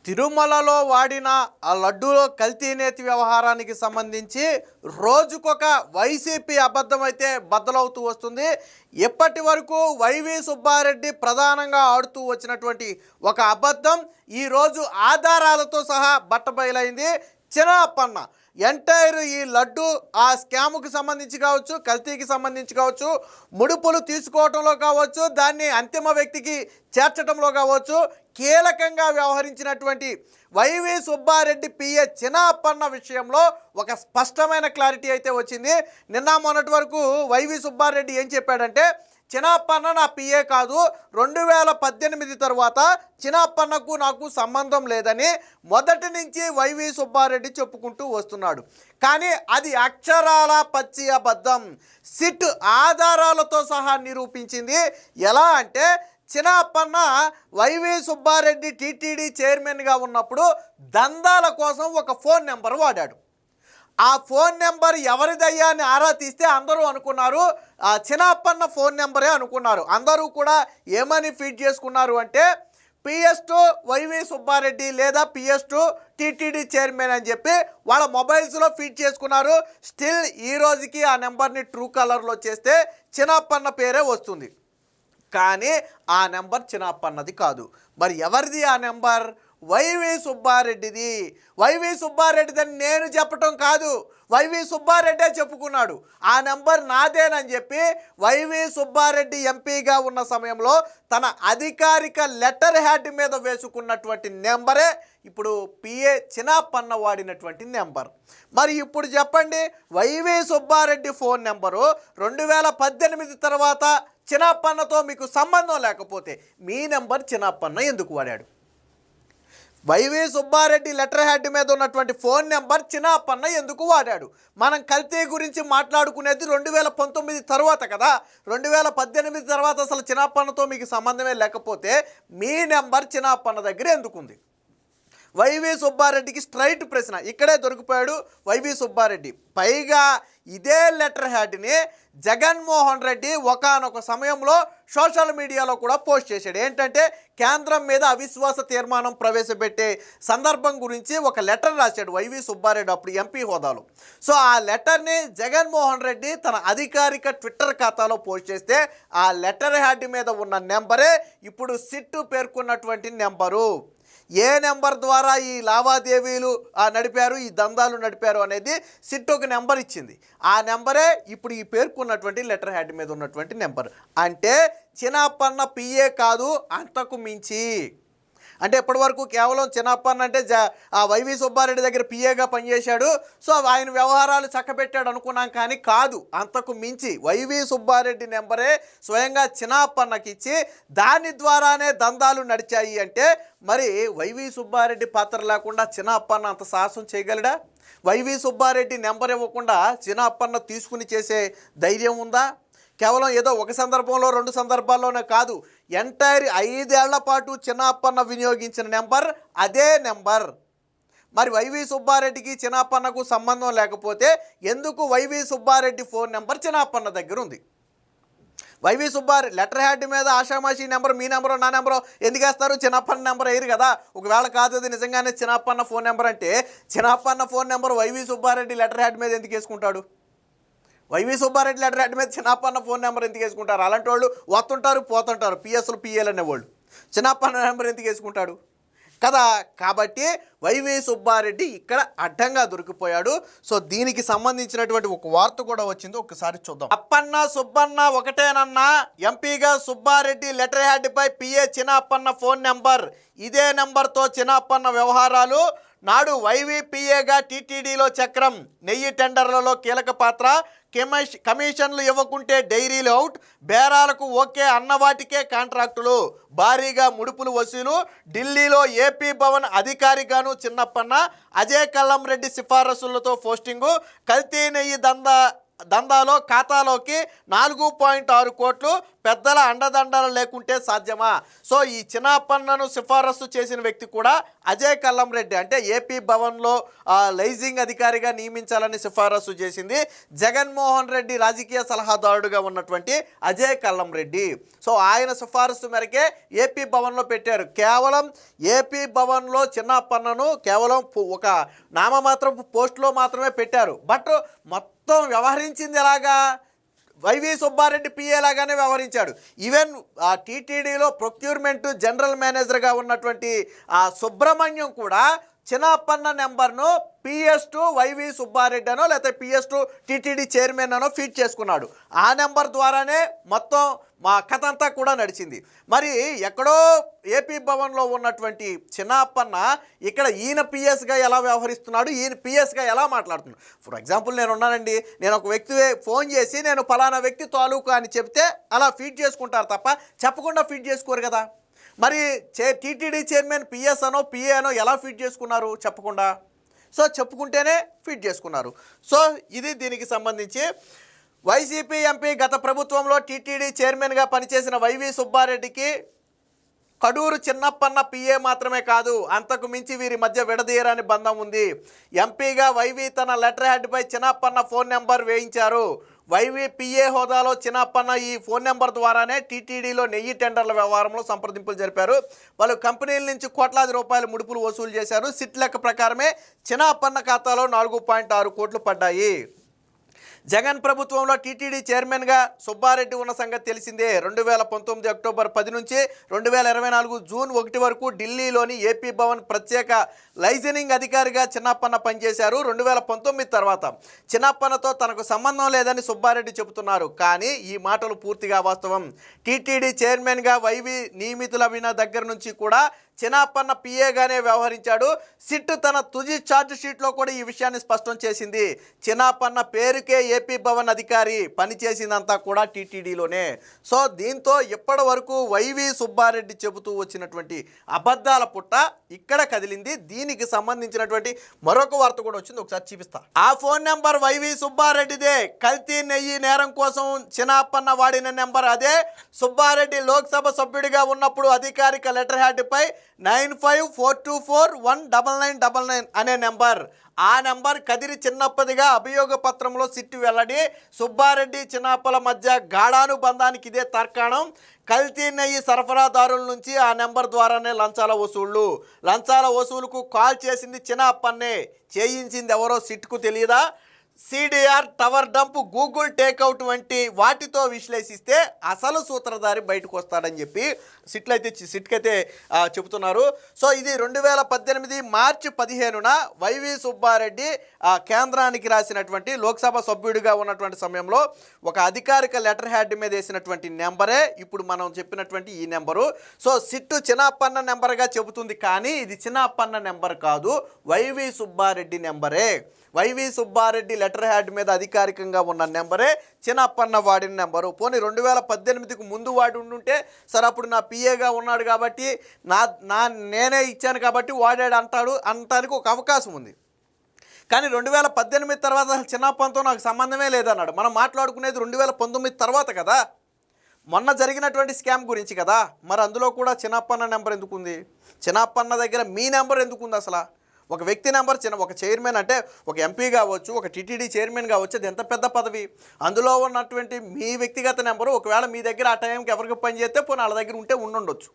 తిరుమలలో వాడిన ఆ లడ్డూలో కల్తీ నేతి వ్యవహారానికి సంబంధించి రోజుకొక వైసీపీ అబద్ధం అయితే బద్దలవుతూ వస్తుంది. ఇప్పటి వరకు వైవి సుబ్బారెడ్డి ప్రధానంగా ఆడుతూ వచ్చినటువంటి ఒక అబద్ధం ఈరోజు ఆధారాలతో సహా బట్టబయలైంది. చిన్నప్పన్న ఎంటైర్ ఈ లడ్డు ఆ స్కాముకి సంబంధించి కావచ్చు, కల్తీకి సంబంధించి కావచ్చు, ముడుపులు తీసుకోవటంలో కావచ్చు, దాన్ని అంతిమ వ్యక్తికి చేర్చడంలో కావచ్చు, కీలకంగా వ్యవహరించినటువంటి వైవి సుబ్బారెడ్డి పిఏ చిన్నప్పన్న విషయంలో ఒక స్పష్టమైన క్లారిటీ అయితే వచ్చింది. నిన్న మొన్నటి వరకు వైవి సుబ్బారెడ్డి ఏం చెప్పాడంటే, చిన్నప్పన్న నా పిఏ కాదు, 2018 తర్వాత చిన్నప్పన్నకు నాకు సంబంధం లేదని మొదటి నుంచి వైవి సుబ్బారెడ్డి చెప్పుకుంటూ వస్తున్నాడు. కానీ అది అక్షరాల పచ్చి అబద్ధం. సిట్ ఆధారాలతో సహా నిరూపించింది. ఎలా అంటే, చిన్నప్పన్న వైవి సుబ్బారెడ్డి టీటీడీ చైర్మన్గా ఉన్నప్పుడు దందాల కోసం ఒక ఫోన్ నెంబర్ వాడాడు. ఆ ఫోన్ నెంబర్ ఎవరిదయ్యా అని ఆరా తీస్తే అందరూ అనుకున్నారు చిన్నప్పన్న ఫోన్ నెంబరే అనుకున్నారు. అందరూ కూడా ఏమని ఫీడ్ చేసుకున్నారు అంటే, PS2 వైవి సుబ్బారెడ్డి లేదా PS2 టీటీడీ చైర్మన్ అని చెప్పి వాళ్ళ మొబైల్స్లో ఫీడ్ చేసుకున్నారు. స్టిల్ ఈ రోజుకి ఆ నెంబర్ని ట్రూ కలర్లో చేస్తే చిన్నప్పన్న పేరే వస్తుంది. కానీ ఆ నెంబర్ చిన్నప్పన్నది కాదు. మరి ఎవరిది ఆ నెంబర్? వైవి సుబ్బారెడ్డిది. వైవి సుబ్బారెడ్డిదని నేను చెప్పటం కాదు, వైవి సుబ్బారెడ్డే చెప్పుకున్నాడు. ఆ నెంబర్ నాదేనని చెప్పి వైవి సుబ్బారెడ్డి ఎంపీగా ఉన్న సమయంలో తన అధికారిక లెటర్ హ్యాడ్ మీద వేసుకున్నటువంటి నెంబరే ఇప్పుడు పిఏ చిన్నప్పన్న వాడినటువంటి నెంబర్. మరి ఇప్పుడు చెప్పండి, వైవి సుబ్బారెడ్డి ఫోన్ నెంబరు 2018 తర్వాత చిన్నప్పన్నతో మీకు సంబంధం లేకపోతే మీ నెంబర్ చిన్నప్పన్న ఎందుకు వాడాడు? వైవి సుబ్బారెడ్డి లెటర్ హ్యాడ్ మీద ఉన్నటువంటి ఫోన్ నెంబర్ చిన్నప్పన్న ఎందుకు వాడాడు? మనం కల్తీ గురించి మాట్లాడుకునేది 2019 తర్వాత కదా. 2018 తర్వాత అసలు చిన్నప్పన్నతో మీకు సంబంధమే లేకపోతే మీ నెంబర్ చిన్నప్పన్న దగ్గర ఎందుకుంది? వైవి సుబ్బారెడ్డికి స్ట్రైట్ ప్రశ్న. ఇక్కడే దొరికిపోయాడు వైవి సుబ్బారెడ్డి. పైగా ఇదే లెటర్ హ్యాడ్ని జగన్మోహన్ రెడ్డి ఒకానొక సమయంలో సోషల్ మీడియాలో కూడా పోస్ట్ చేశాడు. ఏంటంటే, కేంద్రం మీద అవిశ్వాస తీర్మానం ప్రవేశపెట్టే సందర్భం గురించి ఒక లెటర్ రాశాడు వైవి సుబ్బారెడ్డి అప్పుడు ఎంపీ హోదాలో. సో ఆ లెటర్ని జగన్మోహన్ రెడ్డి తన అధికారిక ట్విట్టర్ ఖాతాలో పోస్ట్ చేస్తే ఆ లెటర్ హ్యాడ్ మీద ఉన్న నెంబరే ఇప్పుడు సిట్టు పేర్కొన్నటువంటి నెంబరు. ఏ నెంబర్ ద్వారా ఈ లావాదేవీలు నడిపారు, ఈ దందాలు నడిపారు అనేది సిట్ ఒక నెంబర్ ఇచ్చింది. ఆ నెంబరే ఇప్పుడు ఈ పేర్కొన్నటువంటి లెటర్ హ్యాడ్ మీద ఉన్నటువంటి నెంబర్. అంటే చిన్నప్పన్న పిఏ కాదు, అంతకు మించి. అంటే ఇప్పటివరకు కేవలం చిన్నప్పన్న అంటే వైవి సుబ్బారెడ్డి దగ్గర పిఏగా పనిచేశాడు, సో ఆయన వ్యవహారాలు చక్కబెట్టాడు అనుకున్నాం. కానీ కాదు, అంతకు మించి వైవి సుబ్బారెడ్డి నెంబరే స్వయంగా చిన్నప్పన్నకి ఇచ్చి దాని ద్వారానే దందాలు నడిచాయి. అంటే మరి వైవి సుబ్బారెడ్డి పాత్ర లేకుండా చిన్నప్పన్న అంత సాహసం చేయగలడా? వైవి సుబ్బారెడ్డి నెంబర్ ఇవ్వకుండా చిన్నప్పన్న తీసుకుని చేసే ధైర్యం ఉందా? కేవలం ఏదో ఒక సందర్భంలో 2 సందర్భాల్లోనే కాదు, ఎంటైర్ 5 ఏళ్ల పాటు చిన్నప్పన్న వినియోగించిన నెంబర్ అదే నెంబర్. మరి వైవి సుబ్బారెడ్డికి చిన్నప్పన్నకు సంబంధం లేకపోతే ఎందుకు Y V Subba Reddy phone number Chinnappanna దగ్గర ఉంది? వైవి సుబ్బారెడ్డి లెటర్ హ్యాడ్ మీద ఆషామాషి నెంబర్, మీ నెంబరో నా నెంబరో ఎందుకు వేస్తారు? చిన్నప్పన్న నెంబర్ వేయరు కదా. ఒకవేళ కాదు అది నిజంగానే చిన్నప్పన్న ఫోన్ నెంబర్ అంటే Chinnappanna phone number Y V Subba Reddy letterhead మీద ఎందుకు వేసుకుంటాడు? వైవి సుబ్బారెడ్డి లెటర్ హ్యాడ్ మీద చిన్నప్పన్న ఫోన్ నెంబర్ ఎందుకు వేసుకుంటారు? అలాంటి వాళ్ళు వస్తుంటారు పోతుంటారు, పిఎస్లు పిఏలు అనేవాళ్ళు. చిన్నప్పన్న నెంబర్ ఎందుకు వేసుకుంటాడు కదా? కాబట్టి వైవి సుబ్బారెడ్డి ఇక్కడ అడ్డంగా దొరికిపోయాడు. సో దీనికి సంబంధించినటువంటి ఒక వార్త కూడా వచ్చింది, ఒకసారి చూద్దాం. అప్పన్న సుబ్బన్న ఒకటేనన్నా, ఎంపీగా సుబ్బారెడ్డి లెటర్ హ్యాడ్ పై పిఏ చిన్నప్పన్న ఫోన్ నెంబర్. ఇదే నెంబర్తో చిన్నప్పన్న వ్యవహారాలు. నాడు వైవి పిఏగా టీటీడీలో చక్రం, నెయ్యి టెండర్లలో కీలక పాత్ర, కమిషన్లు ఇవ్వకుంటే డైరీలు అవుట్, బేరాలకు ఓకే అన్నవాటికే కాంట్రాక్టులు, భారీగా ముడుపులు వసూలు, ఢిల్లీలో ఏపీ భవన్ అధికారిగాను చిన్నప్పన్న, అజయ్ కల్లం రెడ్డి సిఫారసులతో పోస్టింగు, కల్తీ నెయ్యి దందాలో ఖాతాలోకి 4.6 కోట్లు, పెద్దల అండదండలు లేకుంటే సాధ్యమా? సో ఈ చిన్నప్పన్నను సిఫారసు చేసిన వ్యక్తి కూడా అజయ్ కల్లం రెడ్డి, అంటే ఏపీ భవన్లో లైజింగ్ అధికారిగా నియమించాలని సిఫారసు చేసింది జగన్మోహన్ రెడ్డి రాజకీయ సలహాదారుడుగా ఉన్నటువంటి అజయ్ కల్లం రెడ్డి. సో ఆయన సిఫారసు మేరకే ఏపీ భవన్లో పెట్టారు. కేవలం ఏపీ భవన్లో చిన్నప్పన్నను కేవలం ఒక నామమాత్రం పోస్టులో మాత్రమే పెట్టారు. బట్ మొత్తం వ్యవహరించింది ఎలాగా? వైవి సుబ్బారెడ్డి పిఏ లాగానే వ్యవహరించాడు. ఈవెన్ టీటీడీలో ప్రొక్యూర్మెంట్ జనరల్ మేనేజర్గా ఉన్నటువంటి సుబ్రహ్మణ్యం కూడా చిన్నప్పన్న నెంబర్ను PS2 వైవి సుబ్బారెడ్డి అనో లేకపోతే PS2 టీటీడీ చైర్మన్ అనో ఫీడ్ చేసుకున్నాడు. ఆ నెంబర్ ద్వారానే మొత్తం మా కథ అంతా కూడా నడిచింది. మరి ఎక్కడో ఏపీ భవన్లో ఉన్నటువంటి చిన్నప్పన్న ఇక్కడ ఈయన పిఎస్గా ఎలా వ్యవహరిస్తున్నాడు, ఈయన పిఎస్గా ఎలా మాట్లాడుతున్నాడు? ఫర్ ఎగ్జాంపుల్ నేను ఉన్నానండి, నేను ఒక వ్యక్తి ఫోన్ చేసి నేను ఫలానా వ్యక్తి తాలూకా అని చెప్తే అలా ఫీడ్ చేసుకుంటారు తప్ప చెప్పకుండా ఫీడ్ చేసుకోరు కదా. మరి టీటీడీ చైర్మన్ పిఎస్ అనో పిఏ అనో ఎలా ఫీడ్ చేసుకున్నారు? చెప్పకుండా. సో చెప్పుకుంటేనే ఫీడ్ చేసుకున్నారు. సో ఇది దీనికి సంబంధించి వైసీపీ ఎంపీ గత ప్రభుత్వంలో టీటీడీ చైర్మన్గా పనిచేసిన వైవి సుబ్బారెడ్డికి కడూరు చిన్నప్పన్న పిఏ మాత్రమే కాదు, అంతకు మించి వీరి మధ్య విడదీయరాని బంధం ఉంది. ఎంపీగా వైవి తన లెటర్ హెడ్పై చిన్నప్పన్న ఫోన్ నెంబర్ వేయించారు. వైవి పిఏ హోదాలో చిన్నప్పన్న ఈ ఫోన్ నెంబర్ ద్వారానే టీటీడీలో నెయ్యి టెండర్ల వ్యవహారంలో సంప్రదింపులు జరిపారు. వాళ్ళు కంపెనీల నుంచి కోట్లాది రూపాయల ముడుపులు వసూలు చేశారు. సిట్ లెక్క ప్రకారమే చిన్నప్పన్న ఖాతాలో 4.6 కోట్లు పడ్డాయి. జగన్ ప్రభుత్వంలో టీటీడీ చైర్మన్గా సుబ్బారెడ్డి ఉన్న సంగతి తెలిసిందే. 2019 అక్టోబర్ 10 నుంచి 2024 జూన్ 1 వరకు ఢిల్లీలోని ఏపీ భవన్ ప్రత్యేక లైజనింగ్ అధికారిగా చిన్నప్పన్న పనిచేశారు. 2019 తర్వాత చిన్నప్పన్నతో తనకు సంబంధం లేదని సుబ్బారెడ్డి చెబుతున్నారు. కానీ ఈ మాటలు పూర్తిగా వాస్తవం. టీటీడీ చైర్మన్గా వైవి నియమితులైన దగ్గర నుంచి కూడా చిన్నప్పన్న పిఏగానే వ్యవహరించాడు. సిట్ తన తుది ఛార్జ్ షీట్లో కూడా ఈ విషయాన్ని స్పష్టం చేసింది. చిన్నప్పన్న పేరుకే ఏపీ భవన్ అధికారి, పనిచేసిందంతా కూడా టీటీడీలోనే. సో దీంతో ఇప్పటి వరకు వైవి సుబ్బారెడ్డి చెబుతూ వచ్చినటువంటి అబద్ధాల పుట్ట ఇక్కడ కదిలింది. దీనికి సంబంధించినటువంటి మరొక వార్త కూడా వచ్చింది, ఒకసారి చూపిస్తా. ఆ ఫోన్ నెంబర్ వైవి సుబ్బారెడ్డిదే. కల్తీ నెయ్యి నేరం కోసం చిన్నప్పన్న వాడిన నెంబర్ అదే. సుబ్బారెడ్డి లోక్సభ సభ్యుడిగా ఉన్నప్పుడు అధికారిక లెటర్ హెడ్పై 9542419999 అనే నెంబర్. ఆ నెంబర్ కదిరి చిన్నప్పదిగా అభియోగ పత్రంలో సిట్టు వెల్లడి. సుబ్బారెడ్డి చిన్నప్పల మధ్య గాఢానుబంధానికి ఇదే తర్కాణం. కల్తీ నెయ్యి సరఫరాదారుల నుంచి ఆ నెంబర్ ద్వారానే లంచాల వసూలుకు కాల్ చేసింది చిన్నప్పన్నే. చేయించింది ఎవరో సిట్కు తెలియదా? CDR, tower dump, Google takeout వంటి వాటితో విశ్లేషిస్తే అసలు సూత్రధారి బయటకు వస్తాడని చెప్పి సిట్కైతే చెబుతున్నారు. సో ఇది 2018 మార్చి 15న వైవి సుబ్బారెడ్డి కేంద్రానికి రాసినటువంటి లోక్సభ సభ్యుడిగా ఉన్నటువంటి సమయంలో ఒక అధికారిక లెటర్ హెడ్ మీద వేసినటువంటి నెంబరే ఇప్పుడు మనం చెప్పినటువంటి ఈ నెంబరు. సో సిట్టు చిన్నప్పన్న నెంబర్గా చెబుతుంది, కానీ ఇది చిన్నప్పన్న నెంబర్ కాదు, వైవి సుబ్బారెడ్డి నెంబరే. వైవి సుబ్బారెడ్డి లెటర్ హ్యాడ్ మీద అధికారికంగా ఉన్న నెంబరే చిన్నప్పన్న వాడిన నెంబరు. పోనీ 2018కు ముందు వాడి ఉండుంటే సరే అప్పుడు నా పిఏగా ఉన్నాడు కాబట్టి నేనే ఇచ్చాను కాబట్టి వాడాడు అంటానికి ఒక అవకాశం ఉంది. కానీ 2018 తర్వాత అసలు చిన్నప్పన్నతో నాకు సంబంధమే లేదన్నాడు. మనం మాట్లాడుకునేది 2019 తర్వాత కదా, మొన్న జరిగినటువంటి స్కామ్ గురించి కదా. మరి అందులో కూడా చిన్నప్పన్న నెంబర్ ఎందుకుంది? చిన్నప్పన్న దగ్గర మీ నెంబర్ ఎందుకుంది? అసలు ఒక వ్యక్తి నెంబర్ ఒక చైర్మన్ అంటే ఒక ఎంపీ కావచ్చు, ఒక టీటీడీ చైర్మన్ కావచ్చు, అది ఎంత పెద్ద పదవి. అందులో ఉన్నటువంటి మీ వ్యక్తిగత నెంబరు ఒకవేళ మీ దగ్గర ఆ టైంకి ఎవరికి పని చేస్తే పోనీ వాళ్ళ దగ్గర ఉంటే ఉండొచ్చు.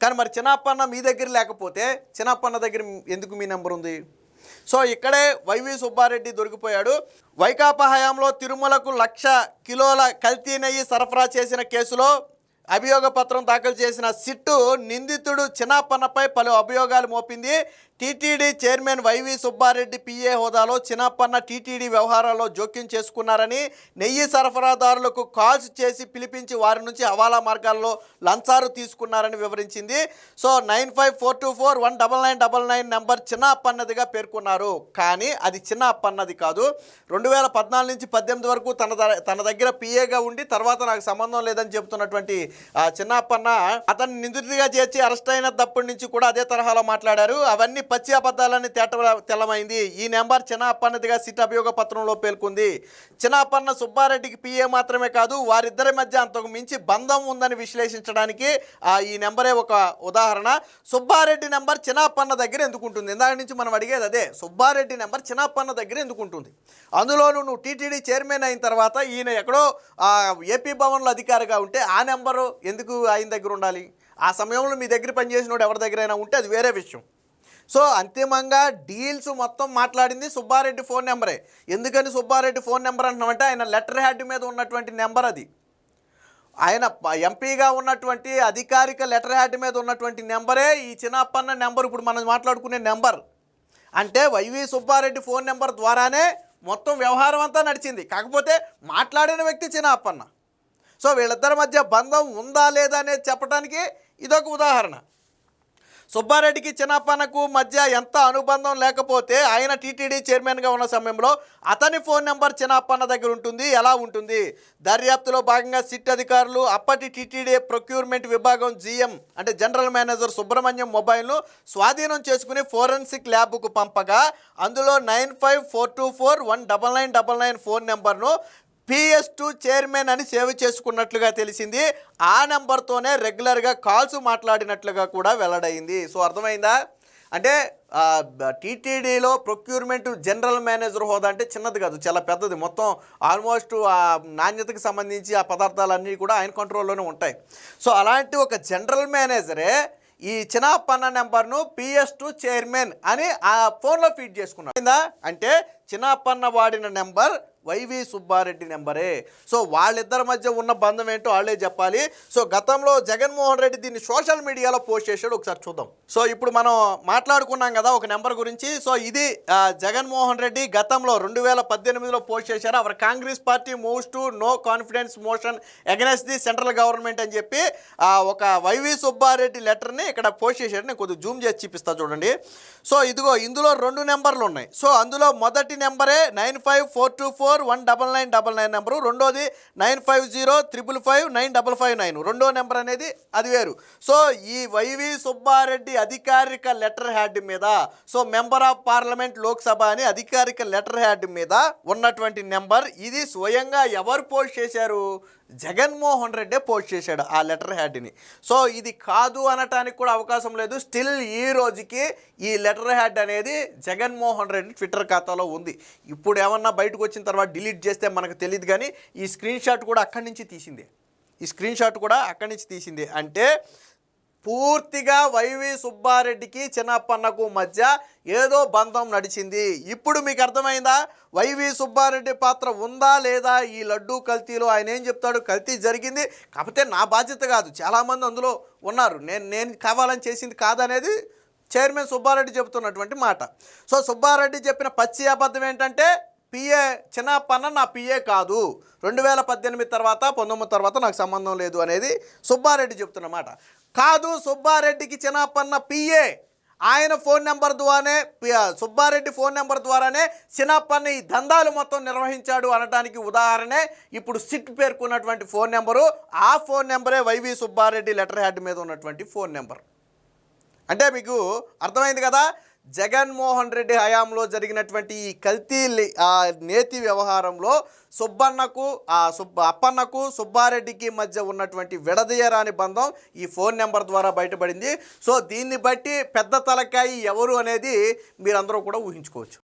కానీ మరి చిన్నప్పన్న మీ దగ్గర లేకపోతే చిన్నప్పన్న దగ్గర ఎందుకు మీ నెంబర్ ఉంది? సో ఇక్కడే వైవి సుబ్బారెడ్డి దొరికిపోయాడు. వైకాపా హయాంలో తిరుమలకు 1,00,000 కిలోల కల్తీ నెయ్యి సరఫరా చేసిన కేసులో అభియోగ పత్రం దాఖలు చేసిన సిట్టు నిందితుడు చిన్నప్పన్నపై పలు అభియోగాలు మోపింది. TTD chairman YV Subba Reddy PA హోదాలో చిన్నప్పన్న టీటీడీ వ్యవహారాల్లో జోక్యం చేసుకున్నారని, నెయ్యి సరఫరాదారులకు కాల్స్ చేసి పిలిపించి వారి నుంచి హవాలా మార్గాల్లో లంచాలు తీసుకున్నారని వివరించింది. సో 9542419999 నెంబర్ చిన్నప్పన్నదిగా పేర్కొన్నారు. కానీ అది చిన్నప్పన్నది కాదు. 2014 నుంచి 18 వరకు తన దగ్గర పిఏగా ఉండి తర్వాత నాకు సంబంధం లేదని చెబుతున్నటువంటి చిన్నప్పన్న అతన్ని నిందితుడిగా చేర్చి అరెస్ట్ అయినప్పటి నుంచి కూడా అదే తరహాలో మాట్లాడారు. అవన్నీ పచ్చి అబద్ధాలని తెల్లమైంది. ఈ నెంబర్ చిన్నప్పన్నదిగా సిట్ అభియోగ పత్రంలో పేర్కొంది. చిన్నప్పన్న సుబ్బారెడ్డికి పిఏ మాత్రమే కాదు, వారిద్దరి మధ్య అంతకు మించి బంధం ఉందని విశ్లేషించడానికి ఈ నెంబరే ఒక ఉదాహరణ. సుబ్బారెడ్డి నెంబర్ చిన్నప్పన్న దగ్గర ఎందుకు ఉంటుంది? ఇందాక నుంచి మనం అడిగేది అదే, సుబ్బారెడ్డి నెంబర్ చిన్నప్పన్న దగ్గర ఎందుకు ఉంటుంది? అందులోనూ నువ్వు టీటీడీ చైర్మన్ అయిన తర్వాత ఈయన ఎక్కడో ఏపీ భవన్లో అధికారిగా ఉంటే ఆ నెంబరు ఎందుకు ఆయన దగ్గర ఉండాలి? ఆ సమయంలో మీ దగ్గర పనిచేసినోడు ఎవరి దగ్గరైనా ఉంటే అది వేరే విషయం. సో అంతిమంగా డీల్స్ మొత్తం మాట్లాడింది సుబ్బారెడ్డి ఫోన్ నెంబరే. ఎందుకని సుబ్బారెడ్డి ఫోన్ నెంబర్ అంటున్నామంటే ఆయన లెటర్ హెడ్ మీద ఉన్నటువంటి నెంబర్ అది. ఆయన ఎంపీగా ఉన్నటువంటి అధికారిక లెటర్ హెడ్ మీద ఉన్నటువంటి నెంబరే ఈ చిన్నప్పన్న నెంబర్, ఇప్పుడు మనం మాట్లాడుకునే నెంబర్. అంటే వైవి సుబ్బారెడ్డి ఫోన్ నెంబర్ ద్వారానే మొత్తం వ్యవహారం అంతా నడిచింది. కాకపోతే మాట్లాడిన వ్యక్తి చిన్నప్పన్న. సో వీళ్ళిద్దరి మధ్య బంధం ఉందా లేదా అనేది చెప్పడానికి ఇదొక ఉదాహరణ. సుబ్బారెడ్డికి చిన్నప్పన్నకు మధ్య ఎంత అనుబంధం లేకపోతే ఆయన టీటీడీ చైర్మన్గా ఉన్న సమయంలో అతని ఫోన్ నెంబర్ చిన్నప్పన్న దగ్గర ఉంటుంది. ఎలా ఉంటుంది? దర్యాప్తులో భాగంగా సిట్ అధికారులు అప్పటి టీటీడీ ప్రొక్యూర్మెంట్ విభాగం జీఎం అంటే జనరల్ మేనేజర్ సుబ్రహ్మణ్యం మొబైల్ను స్వాధీనం చేసుకుని ఫోరెన్సిక్ ల్యాబ్కు పంపగా అందులో 9542419999 ఫోన్ నెంబర్ను PS2 చైర్మన్ అని సేవ్ చేసుకున్నట్లుగా తెలిసింది. ఆ నెంబర్తోనే రెగ్యులర్గా కాల్స్ మాట్లాడినట్లుగా కూడా వెల్లడైంది. సో అర్థమైందా? అంటే టీటీడీలో ప్రొక్యూర్మెంట్ జనరల్ మేనేజర్ హోదా అంటే చిన్నది కాదు, చాలా పెద్దది. మొత్తం ఆల్మోస్ట్ ఆ నాణ్యతకు సంబంధించి ఆ పదార్థాలన్నీ కూడా ఆయన కంట్రోల్లోనే ఉంటాయి. సో అలాంటి ఒక జనరల్ మేనేజరే ఈ చిన్నప్పన్న నెంబర్ను PS2 చైర్మన్ అని ఆ ఫోన్లో ఫీడ్ చేసుకున్నాడు. అంటే చిన్నప్పన్న వాడిన నెంబర్ వైవి సుబ్బారెడ్డి నెంబరే. సో వాళ్ళిద్దరి మధ్య ఉన్న బంధం ఏంటో వాళ్ళే చెప్పాలి. సో గతంలో జగన్మోహన్ రెడ్డి దీన్ని సోషల్ మీడియాలో పోస్ట్ చేశాడు, ఒకసారి చూద్దాం. సో ఇప్పుడు మనం మాట్లాడుకున్నాం కదా ఒక నెంబర్ గురించి. సో ఇది జగన్మోహన్ రెడ్డి గతంలో 2018లో పోస్ట్ చేశారు. Our Congress party moves to no confidence motion against the central government అని చెప్పి ఒక వైవి సుబ్బారెడ్డి లెటర్ని ఇక్కడ పోస్ట్ చేశాడు. నేను కొద్దిగా జూమ్ చేసి చూపిస్తా చూడండి. సో ఇదిగో ఇందులో 2 నెంబర్లు ఉన్నాయి. సో అందులో మొదటి నెంబరే 9542419999 నెంబరు, రెండోది 9505559559. రెండో నెంబర్ అనేది అది వేరు. సో ఈ వైవి సుబ్బారెడ్డి అధికారిక లెటర్ హ్యాడ్ మీద, so member of parliament Lok Sabha అని అధికారిక లెటర్ హ్యాడ్ మీద ఉన్నటువంటి నెంబర్ ఇది. స్వయంగా ఎవరు పోస్ట్ చేశారు? జగన్మోహన్ రెడ్డి పోస్ట్ చేశాడు ఆ లెటర్ హ్యాడ్ని. సో ఇది కాదు అనటానికి కూడా అవకాశం లేదు. స్టిల్ ఈ రోజుకి ఈ లెటర్ హ్యాడ్ అనేది జగన్మోహన్ రెడ్డి ట్విట్టర్ ఖాతాలో ఉంది. ఇప్పుడు ఏమన్నా బయటకు వచ్చిన తర్వాత డిలీట్ చేస్తే మనకు తెలియదు, కానీ ఈ స్క్రీన్ షాట్ కూడా అక్కడి నుంచి తీసింది. అంటే పూర్తిగా వైవి సుబ్బారెడ్డికి చిన్నప్పన్నకు మధ్య ఏదో బంధం నడిచింది. ఇప్పుడు మీకు అర్థమైందా వైవి సుబ్బారెడ్డి పాత్ర ఉందా లేదా ఈ లడ్డూ కల్తీలో? ఆయన ఏం చెప్తాడు? కల్తీ జరిగింది, కాకపోతే నా బాధ్యత కాదు, చాలామంది అందులో ఉన్నారు, నేను కావాలని చేసింది కాదనేది చైర్మన్ సుబ్బారెడ్డి చెబుతున్నటువంటి మాట. సో సుబ్బారెడ్డి చెప్పిన పచ్చి అబద్ధం ఏంటంటే పిఏ చిన్నప్పన్న నా పిఏ కాదు, 2018 తర్వాత 19 తర్వాత నాకు సంబంధం లేదు అనేది సుబ్బారెడ్డి చెప్తున్నమాట. కాదు, సుబ్బారెడ్డికి చిన్నప్పన్న పిఏ, ఆయన ఫోన్ నెంబర్ ద్వారానే, సుబ్బారెడ్డి ఫోన్ నెంబర్ ద్వారానే చిన్నప్పన్న ఈ దందాలు మొత్తం నిర్వహించాడు అనడానికి ఉదాహరణే ఇప్పుడు సిట్ పేర్కొన్నటువంటి ఫోన్ నెంబరు. ఆ ఫోన్ నెంబరే వైవి సుబ్బారెడ్డి లెటర్ హెడ్ మీద ఉన్నటువంటి ఫోన్ నెంబర్. అంటే మీకు అర్థమైంది కదా, జగన్మోహన్ రెడ్డి హయాంలో జరిగినటువంటి ఈ కల్తీ నేతి వ్యవహారంలో అప్పన్నకు సుబ్బారెడ్డికి మధ్య ఉన్నటువంటి విడదీయరాని బంధం ఈ ఫోన్ నెంబర్ ద్వారా బయటపడింది. సో దీన్ని బట్టి పెద్ద తలకాయి ఎవరు అనేది మీరందరూ కూడా ఊహించుకోవచ్చు.